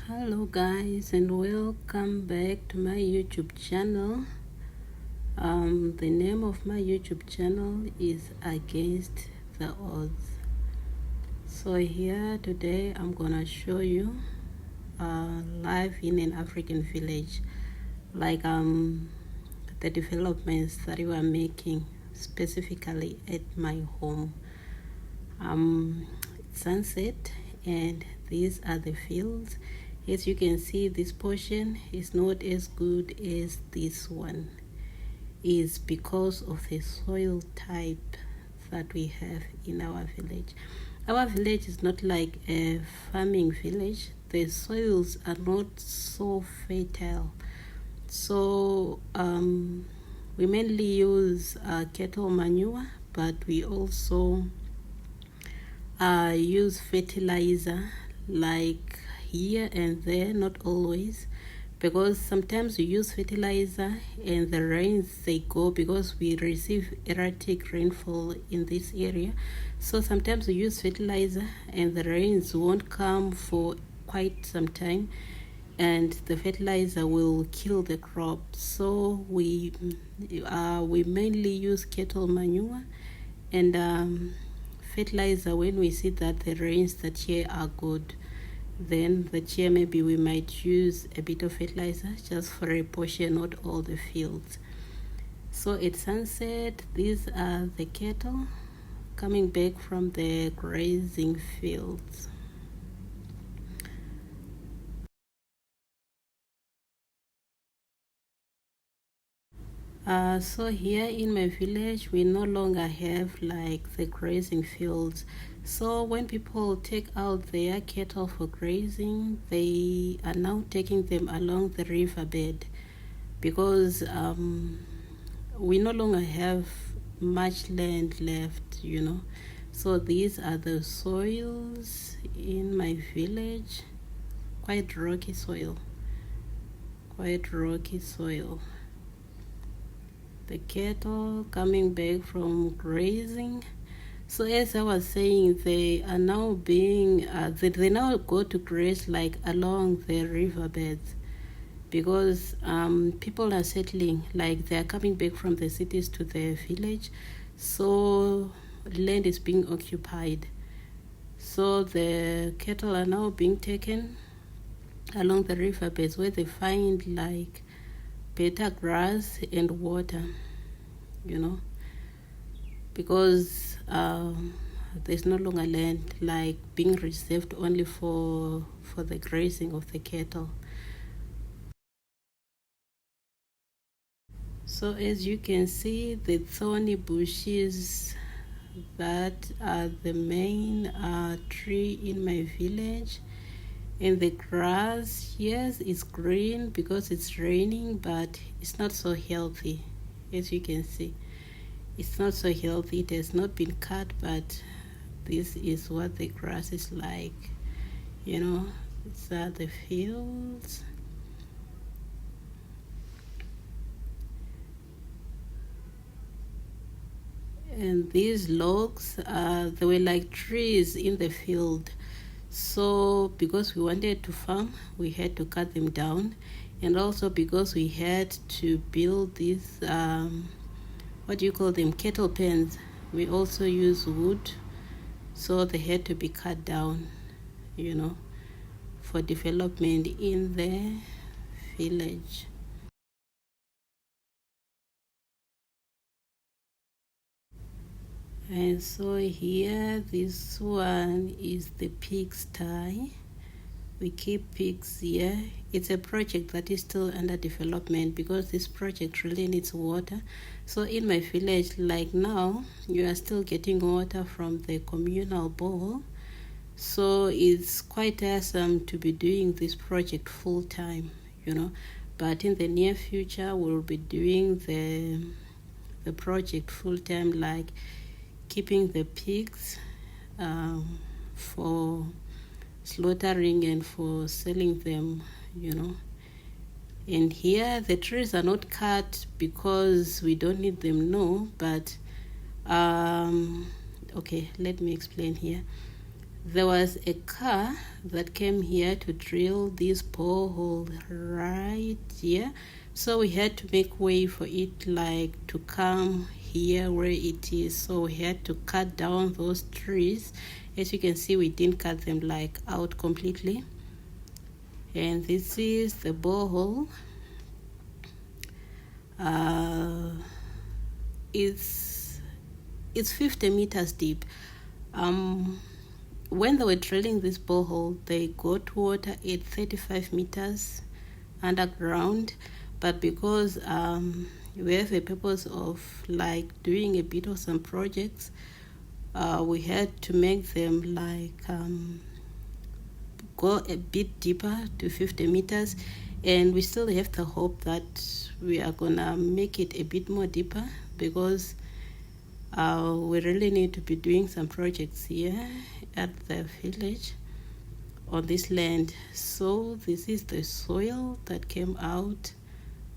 Hello guys, and welcome back to my YouTube channel. The name of my YouTube channel is Against the Odds. So here today I'm gonna show you life in an African village, like the developments that we are making specifically at my home. It's sunset and these are the fields. As you can see, this portion is not as good as this one. Is because of the soil type that we have in our village. Our village is not like a farming village. The soils are not so fertile. So we mainly use cattle manure, but we also use fertilizer like here and there, not always, because sometimes we use fertilizer and the rains they go, because we receive erratic rainfall in this area. So sometimes we use fertilizer and the rains won't come for quite some time, and the fertilizer will kill the crop. So we mainly use cattle manure and fertilizer when we see that the rains that year are good. Then that year maybe we might use a bit of fertilizer just for a portion, not all the fields. So at sunset, these are the cattle coming back from the grazing fields. So here in my village, we no longer have like the grazing fields. So when people take out their cattle for grazing, they are now taking them along the riverbed, because we no longer have much land left, So these are the soils in my village. Quite rocky soil. The cattle coming back from grazing. So as I was saying, they are now being they now go to graze like along the riverbeds, because people are settling, like they are coming back from the cities to the village, so land is being occupied. So the cattle are now being taken along the riverbeds, where they find like better grass and water, because there's no longer land like being reserved only for the grazing of the cattle. So as you can see, the thorny bushes that are the main tree in my village. And the grass, yes, is green because it's raining, but it's not so healthy. As you can see, it's not so healthy. It has not been cut, but this is what the grass is like. These are the fields. And these logs, they were like trees in the field. So because we wanted to farm, we had to cut them down. And also because we had to build these, what do you call them, cattle pens, we also use wood. So they had to be cut down, for development in the village. And so here, this one is the pigsty. We keep pigs here. It's a project that is still under development, because this project really needs water. So in my village, like now, you are still getting water from the communal bowl. So it's quite awesome to be doing this project full time, But in the near future, we'll be doing the project full time, like keeping the pigs for slaughtering and for selling them, And here the trees are not cut because we don't need them, no, but okay, let me explain here. There was a car that came here to drill this borehole right here, so we had to make way for it like to come here where it is. So we had to cut down those trees. As you can see, we didn't cut them like out completely. And this is the borehole. It's 50 meters deep. When they were drilling this borehole, they got water at 35 meters underground, but because we have a purpose of like doing a bit of some projects, we had to make them like go a bit deeper to 50 meters, and we still have the hope that we are gonna make it a bit more deeper, because we really need to be doing some projects here at the village on this land. So this is the soil that came out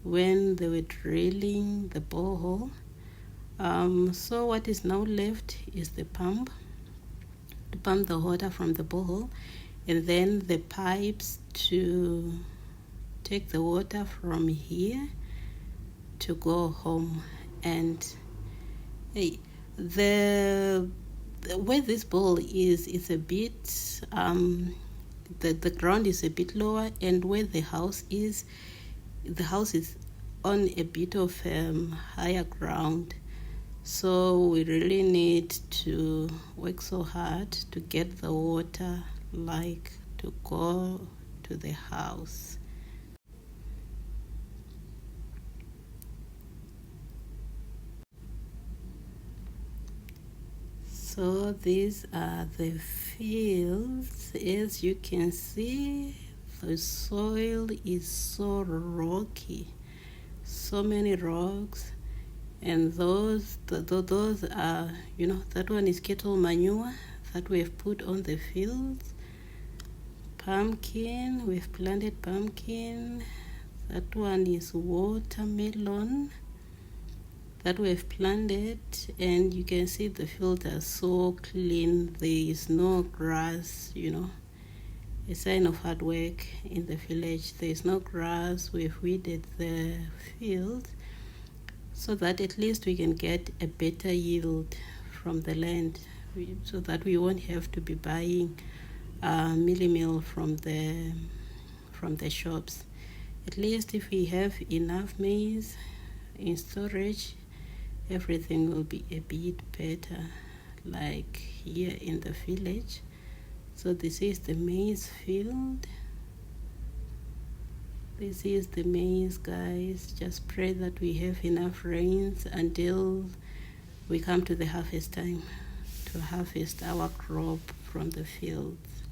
when they were drilling the borehole. So what is now left is the pump to pump the water from the borehole, and then the pipes to take the water from here to go home. And the where this bowl is, it's a bit the ground is a bit lower, and where the house is on a bit of higher ground. So we really need to work so hard to get the water like to go to the house. So these are the fields. As you can see, the soil is so rocky, so many rocks, and those are, that one is cattle manure that we have put on the fields. Pumpkin, we've planted pumpkin. That one is watermelon that we've planted, and you can see the fields are so clean. There is no grass, a sign of hard work in the village. There is no grass. We've weeded the field so that at least we can get a better yield from the land, so that we won't have to be buying mealie meal from the shops. At least if we have enough maize in storage, everything will be a bit better, like here in the village. So this is the maize field. This is the maize, guys. Just pray that we have enough rains until we come to the harvest time to harvest our crop from the fields.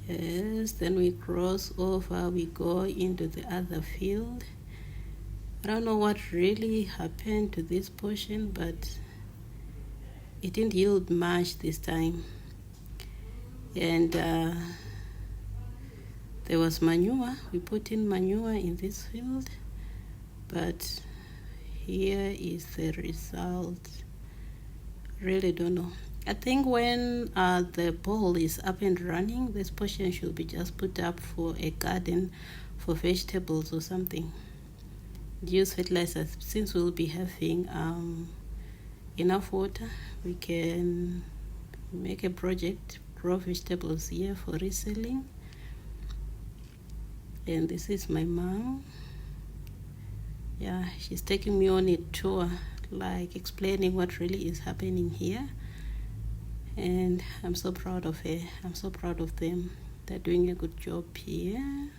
Yes, then we cross over, we go into the other field. I don't know what really happened to this portion, but it didn't yield much this time. And there was manure. We put in manure in this field, but here is the result. Really don't know. I think when the bowl is up and running, this portion should be just put up for a garden for vegetables or something. Use fertilizers. Since we'll be having enough water, we can make a project, grow vegetables here for reselling. And this is my mom. Yeah, she's taking me on a tour, like explaining what really is happening here. And I'm so proud of her. I'm so proud of them. They're doing a good job here.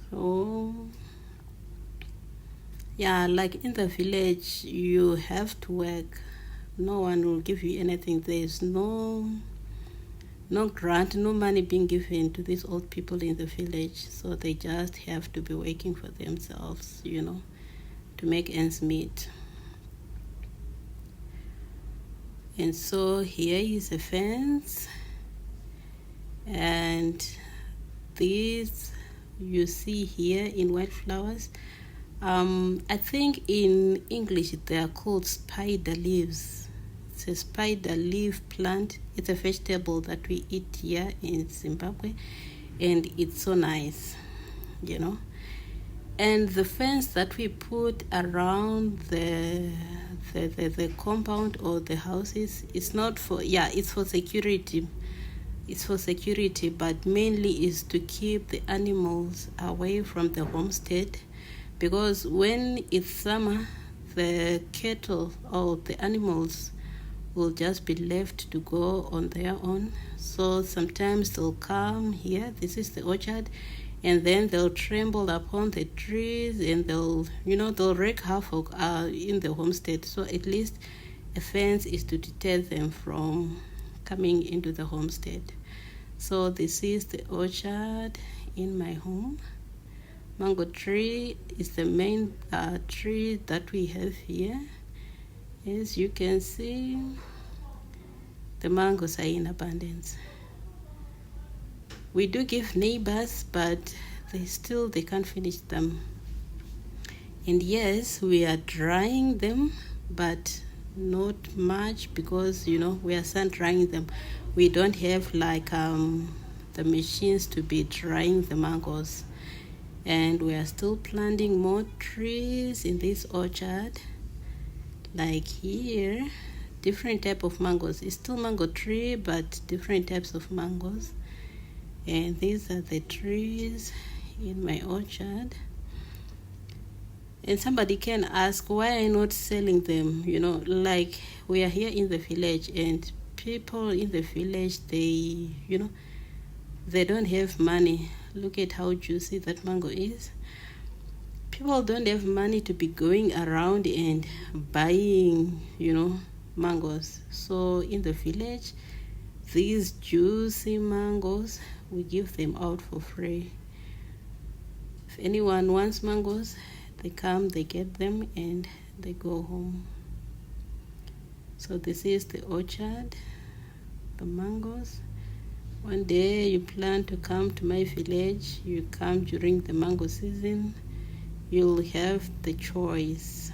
So yeah, like in the village, you have to work. No one will give you anything. There's no grant, no money being given to these old people in the village. So they just have to be working for themselves, to make ends meet. And so here is a fence, and these you see here in white flowers I think in English they are called spider leaves. It's a spider leaf plant. It's a vegetable that we eat here in Zimbabwe, and it's so nice, you know. And the fence that we put around the compound or the houses, it's not for, it's for security. It's for security, but mainly is to keep the animals away from the homestead, because when it's summer, the cattle or the animals will just be left to go on their own. So sometimes they'll come here, this is the orchard, and then they'll trample upon the trees, and they'll wreak havoc in the homestead. So at least a fence is to deter them from coming into the homestead. So this is the orchard in my home. Mango tree is the main tree that we have here. As you can see, the mangoes are in abundance. We do give neighbors, but they can't finish them. And yes, we are drying them, but not much, because we are sun drying them. We don't have like the machines to be drying the mangoes. And we are still planting more trees in this orchard. Like here, different type of mangoes. It's still mango tree, but different types of mangoes. And these are the trees in my orchard. And somebody can ask, why am I not selling them? Like we are here in the village, and people in the village, they don't have money. Look at how juicy that mango is. People don't have money to be going around and buying, mangoes. So in the village, these juicy mangoes, we give them out for free. If anyone wants mangoes, they come, they get them, and they go home. So this is the orchard, the mangoes. One day you plan to come to my village, you come during the mango season, you'll have the choice.